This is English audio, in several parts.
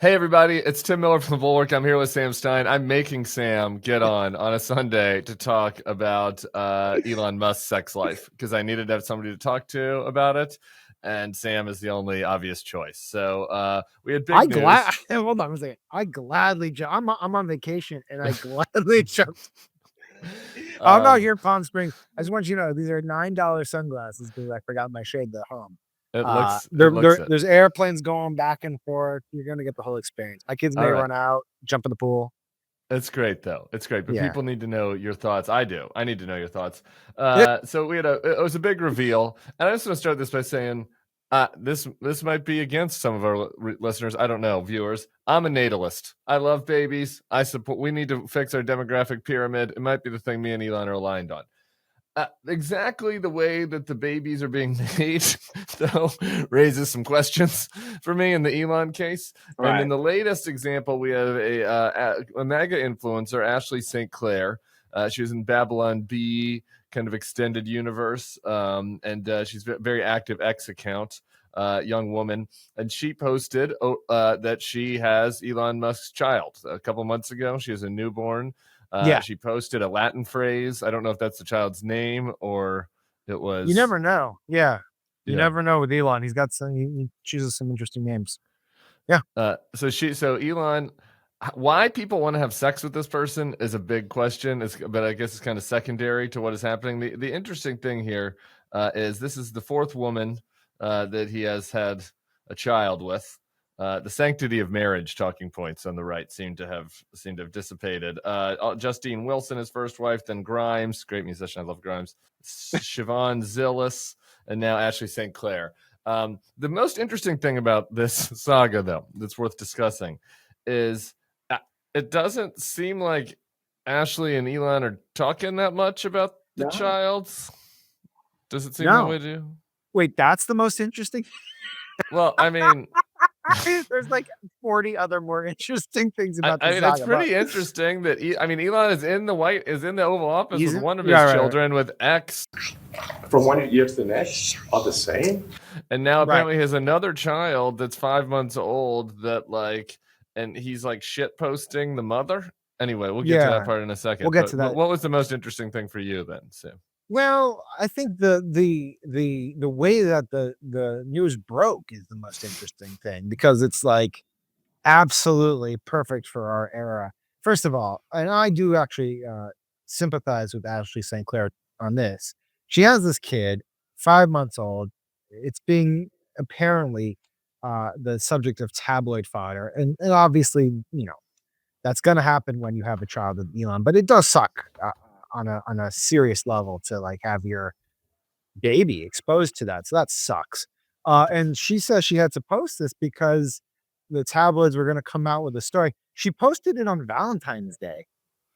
Hey everybody, it's Tim Miller from the Bulwark. I'm here with Sam Stein. I'm making Sam get on a Sunday to talk about Elon Musk's sex life because I needed to have somebody to talk to about it, and Sam is the only obvious choice. So we had big news. Hold on a second. I gladly jump. I'm on vacation and I gladly jumped. I'm out here in Palm Springs. I just want you to know these are $9 sunglasses because I forgot my shade at home. It looks it. There's airplanes going back and forth. You're gonna get the whole experience. My kids may All right. run out, jump in the pool. It's great though. It's great, but Yeah. people need to know your thoughts. I do. I need to know your thoughts. Yep. So it was a big reveal, and I just want to start this by saying this might be against some of our listeners. I don't know, viewers. I'm a natalist. I love babies. I support. We need to fix our demographic pyramid. It might be the thing me and Elon are aligned on. Exactly the way that the babies are being made, though, raises some questions for me in the Elon case. Right. And in the latest example, we have a mega influencer, Ashley St. Clair. She was in Babylon Bee kind of extended universe, and she's a very active X account, young woman. And she posted that she has Elon Musk's child a couple months ago. She has a newborn. She posted a Latin phrase. I don't know if that's the child's name or it was. You never know. Yeah. You never know with Elon. He's got he chooses some interesting names. Yeah. So Elon, why people want to have sex with this person is a big question. But I guess it's kind of secondary to what is happening. The interesting thing here is this is the fourth woman that he has had a child with. The sanctity of marriage talking points on the right seem to have dissipated. Justine Wilson, his first wife, then Grimes, great musician, I love Grimes, Siobhan Zillis, and now Ashley St. Clair. The most interesting thing about this saga, though, that's worth discussing, is it doesn't seem like Ashley and Elon are talking that much about the child. Does it seem that way to you? Wait, that's the most interesting? Well, I mean... There's like 40 other more interesting things about this. It's pretty interesting that Elon is in the Oval Office with one of his children with X. From 1 year to the next are the same. And now apparently he has another child that's 5 months old and he's like shit posting the mother. Anyway, we'll get to that part in a second. We'll get to that. What was the most interesting thing for you then, Sam? Well, I think the way that the news broke is the most interesting thing because it's like absolutely perfect for our era. First of all, and I do actually sympathize with Ashley St. Clair on this. She has this kid, 5 months old. It's being apparently the subject of tabloid fodder, and obviously, that's going to happen when you have a child with Elon. But it does suck. On a serious level to like have your baby exposed to that. So that sucks. And she says she had to post this because the tabloids were going to come out with a story. She posted it on Valentine's Day.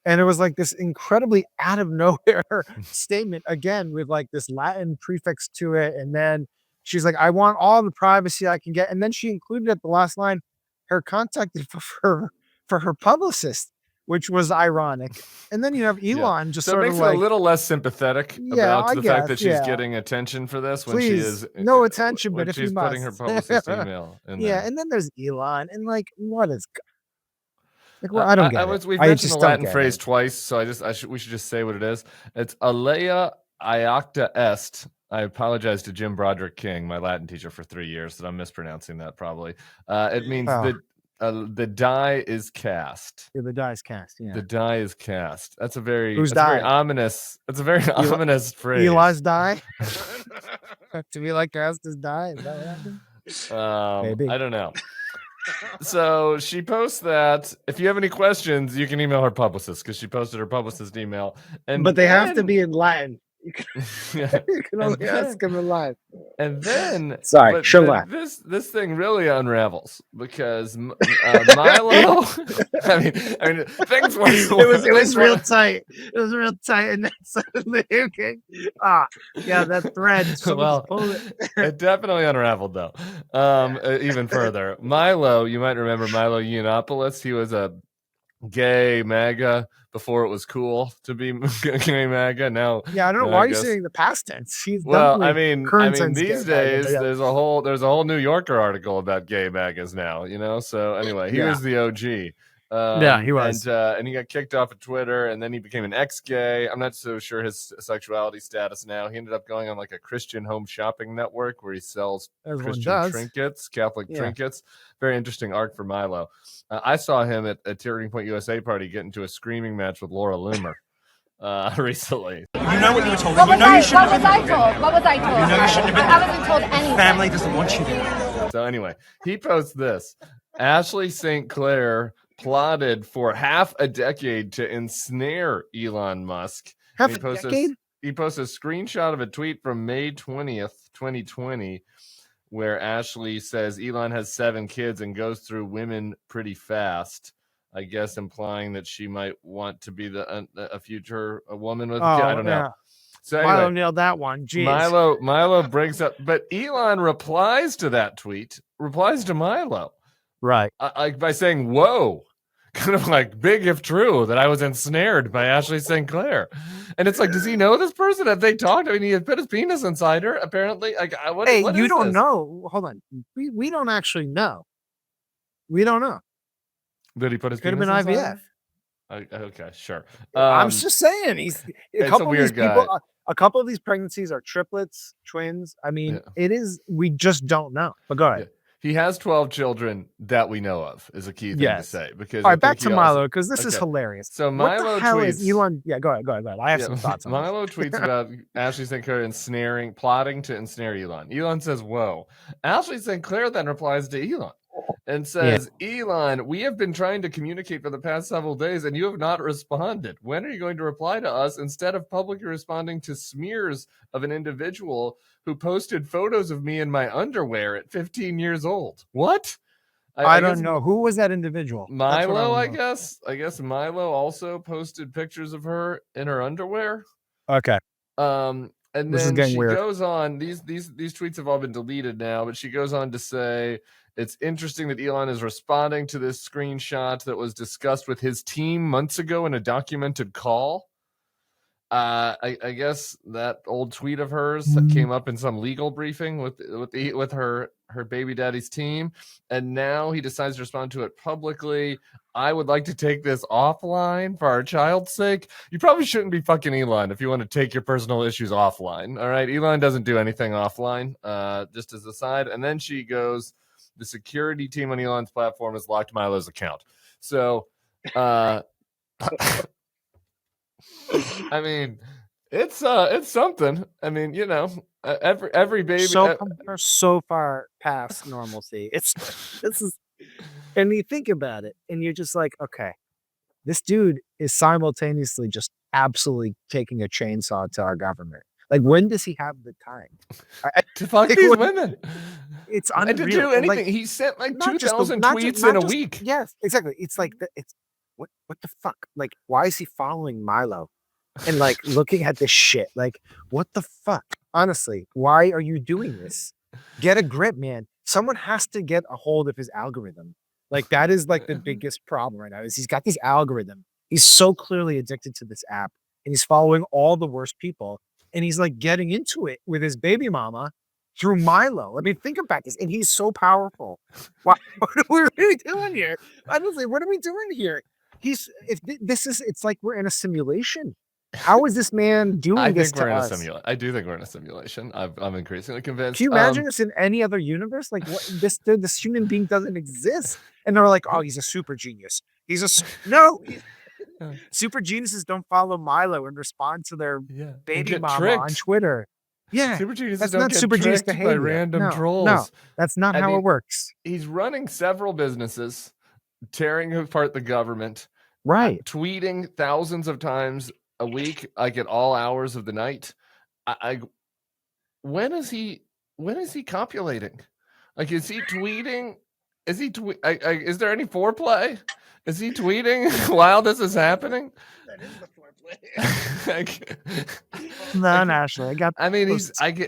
And it was like this incredibly out of nowhere statement again with like this Latin prefix to it. And then she's like, I want all the privacy I can get. And then she included at the last line, her contact for her publicist, which was ironic. And then you have Elon just sort of makes it a little less sympathetic about the fact that she's getting attention for this when she is no attention, but if she's putting her publicist email in there. And then there's Elon, and like, what is? Like, well, I don't get it. We've mentioned the Latin phrase twice, so we should just say what it is. It's alea iacta est. I apologize to Jim Broderick King, my Latin teacher for 3 years, that I'm mispronouncing that probably. It means that the die is cast. Yeah, the die is cast. Yeah, the die is cast. That's a very ominous. That's a very ominous phrase. Eli's die. To be like cast is die. Is that what happened? Maybe. I don't know. So she posts that. If you have any questions, you can email her publicist because she posted her publicist email. But they have to be in Latin. You can only ask him in live. And then, this thing really unravels because Milo. I mean, things were. It was real tight. It was real tight, and then suddenly, that thread. It definitely unraveled though. Even further, Milo. You might remember Milo Yiannopoulos. He was a gay MAGA before it was cool to be gay MAGA. Now, Yeah, I don't know I why you're guess. saying the past tense. He's Well, definitely current tense these gay MAGA, days yeah. there's a whole New Yorker article about gay MAGAs now. So anyway, he Yeah. was the OG. Yeah, he was. And he got kicked off of Twitter, and then he became an ex-gay. I'm not so sure his sexuality status now. He ended up going on like a Christian home shopping network where he sells As one Christian does. trinkets, Catholic Yeah. trinkets. Very interesting arc for Milo. I saw him at a Turning Point USA party get into a screaming match with Laura Loomer recently. You know what you were told. What You was know I you shouldn't have been told? What was I told? You know you shouldn't have been I wasn't told anything. Family doesn't want you there. So anyway, he posts this. Ashley St. Clair plotted for half a decade to ensnare Elon Musk. Half a decade? He posts a screenshot of a tweet from May 20th, 2020, where Ashley says Elon has 7 kids and goes through women pretty fast. I guess implying that she might want to be a future woman with a kid. I don't know. So anyway, Milo nailed that one. Jeez. Milo brings up, but Elon replies to that tweet, replies to Milo, right, by saying, "Whoa," kind of like big if true that I was ensnared by Ashley St. Clair, and it's like, does he know this person? Have they talked? I mean, he had put his penis inside her, apparently. Like, what you is don't this? know. Hold on, we don't actually know. We don't know. Did he put his Could have penis been inside IVF. her? Okay, sure. I'm just saying, he's it's a weird guy. A couple of these pregnancies are triplets, twins. I mean, it is. We just don't know. But go ahead. Yeah. He has 12 children that we know of, is a key thing to say. Because all right, back to Milo, because this is hilarious. So Milo what the hell tweets, is Elon? Yeah, go ahead. I have some thoughts on Milo tweets about Ashley St. Clair plotting to ensnare Elon. Elon says, "Whoa." Ashley St. Clair then replies to Elon and says, "Elon, we have been trying to communicate for the past several days and you have not responded. When are you going to reply to us instead of publicly responding to smears of an individual who posted photos of me in my underwear at 15 years old?" What? I don't know. Who was that individual? Milo, I guess. I guess Milo also posted pictures of her in her underwear. Okay. And this then she goes on. These tweets have all been deleted now, but she goes on to say, it's interesting that Elon is responding to this screenshot that was discussed with his team months ago in a documented call. I guess that old tweet of hers came up in some legal briefing with her baby daddy's team, and now he decides to respond to it publicly. I would like to take this offline for our child's sake. You probably shouldn't be fucking Elon if you want to take your personal issues offline. All right, Elon doesn't do anything offline. Just as a side, and then she goes, the security team on Elon's platform has locked Milo's account. So, I mean, it's something. I mean, every baby so far past normalcy. This is, and you think about it, and you're just like, okay, this dude is simultaneously just absolutely taking a chainsaw to our government. Like, when does he have the time to fuck these women? It's unreal. To do anything. Like, he sent like 2,000 tweets in a week. Yes, exactly. It's like it's what the fuck? Like, why is he following Milo and like looking at this shit? Like, what the fuck? Honestly, why are you doing this? Get a grip, man. Someone has to get a hold of his algorithm. Like, that is like the biggest problem right now. Is he's got this algorithm. He's so clearly addicted to this app, and he's following all the worst people. And he's like getting into it with his baby mama through Milo. I mean, think about this. And he's so powerful. What are we doing here? Honestly, what are we doing here? It's like we're in a simulation. How is this man doing this to us? I do think we're in a simulation. I'm increasingly convinced. Can you imagine this in any other universe? Like, what, this human being doesn't exist. And they're like, oh, he's a super genius. Super geniuses don't follow Milo and respond to their baby mama on Twitter. Yeah, super geniuses that's don't not get super genius tricked behavior. by random trolls. No, that's not how it works. He's running several businesses, tearing apart the government, right? Tweeting thousands of times a week, like at all hours of the night. When is he copulating? Like, is he tweeting? Is there any foreplay? Is he tweeting while this is happening? That is the foreplay. No, naturally.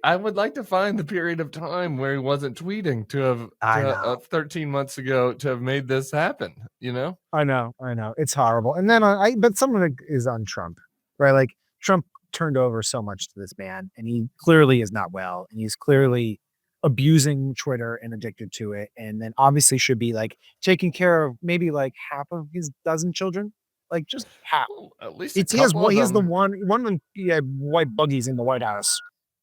I would like to find the period of time where he wasn't tweeting to have 13 months ago to have made this happen. You know? I know. It's horrible. And then but some of it is on Trump, right? Like Trump turned over so much to this man, and he clearly is not well, and he's clearly abusing Twitter and addicted to it, and then obviously should be like taking care of maybe like half of his dozen children, like just half. Well, at least It's a couple of he's the them. one of the white buggies in the White House.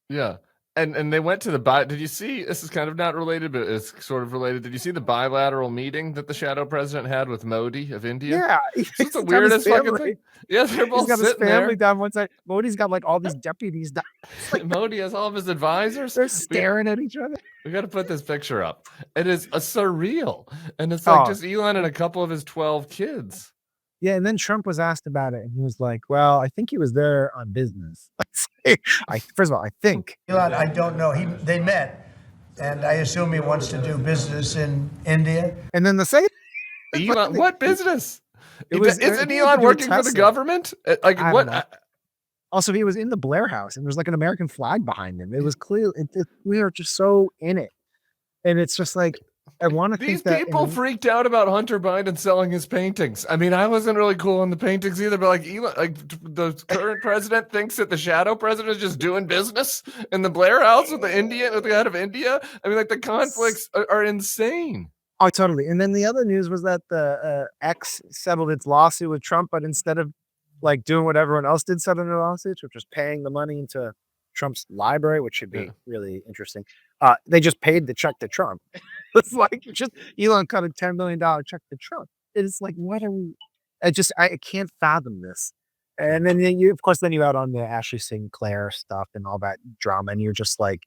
Yeah. And they went to the did you see, this is kind of not related, but it's sort of related. Did you see the bilateral meeting that the shadow president had with Modi of India? Yeah, It's the got his weirdest fucking family. thing. Yeah, they're He's both got his sitting family there. down one side. Modi's got like all these deputies down. Modi has all of his advisors. They're staring at each other. We got to put this picture up. It is a surreal. And it's like Oh. just Elon and a couple of his 12 kids. Yeah, and then Trump was asked about it, and he was like, "Well, I think he was there on business." First of all, I think. Elon, I don't know. They met, and I assume he wants to do business in India. And then the second, Elon, what business? It was- Isn't it Elon was working for the Tesla. government? Like I what? don't know. Also, he was in the Blair House, and there's like an American flag behind him. It was clear. We are just so in it, and it's just like I want to These think that people freaked out about Hunter Biden selling his paintings. I mean, I wasn't really cool on the paintings either, but like Elon, like the current president thinks that the shadow president is just doing business in the Blair House with the head of India. I mean, like the conflicts are insane. Oh, totally. And then the other news was that the X settled its lawsuit with Trump, but instead of like doing what everyone else did, settling their lawsuits, which was paying the money into Trump's library, which should be really interesting. They just paid the check to Trump. It's like just Elon cut a $10 million check to Trump. It's like, what are we? I can't fathom this. And then you add on the Ashley Sinclair stuff and all that drama, and you're just like,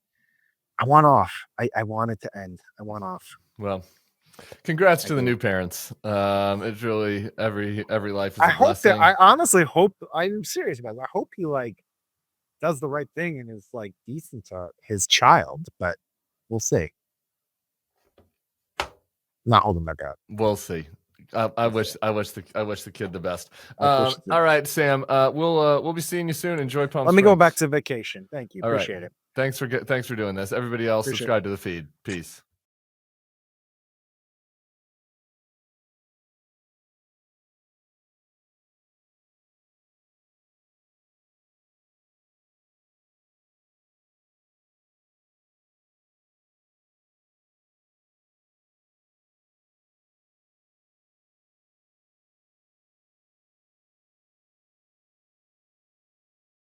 I want off. I want it to end. I want off. Well, congrats to the new parents. It's really every life is a I hope blessing. that I honestly hope I'm serious about it. I hope he like does the right thing and is like decent to his child, but we'll see. Not holding back out. We'll see. I wish the kid the best. I wish All right, Sam. We'll be seeing you soon. Enjoy Palm Let me go Springs. back to vacation. Thank you. All right. Appreciate it. Thanks for doing this. Everybody else, Appreciate subscribe to the feed. Peace.